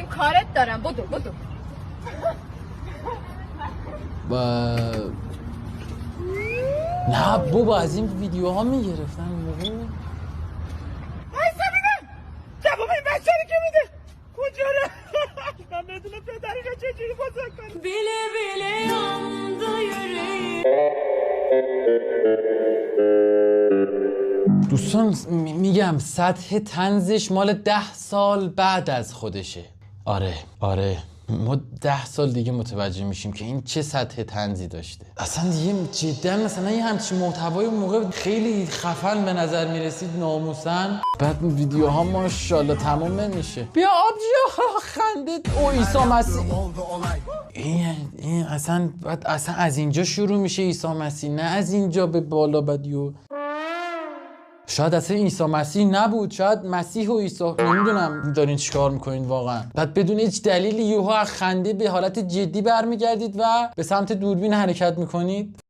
بریم کارت دارم. بدو نه بابا از این ویدیوها میگرفتن موقع. وایسا ببین جواب این بچه رو که میده کجا رو من بدون پدری رو چجوری بزرگ کنم. Bile bile yandı yüreğim. دوستان میگم سطح طنزش مال 10 سال بعد از خودشه. آره ما 10 سال دیگه متوجه میشیم که این چه سطح طنزی داشته. اصلا دیگه جدا مثلا یه همچین محتوای اون موقع خیلی خفن به نظر میرسید ناموسن. بعد ویدیوها ماشاءالله تمام نمیشه. بیا آبجی خنده او عیسی مسیح. این اصلا از اینجا شروع میشه عیسی مسیح، نه از اینجا به بالا بدیو. شاید اصلا عیسی مسیح نبود، شاید مسیح و عیسی، نمیدونم دارین چیکار میکنین واقعا. بعد بدون هیچ دلیلی یوها خنده به حالت جدی برمیگردید و به سمت دوربین حرکت میکنید.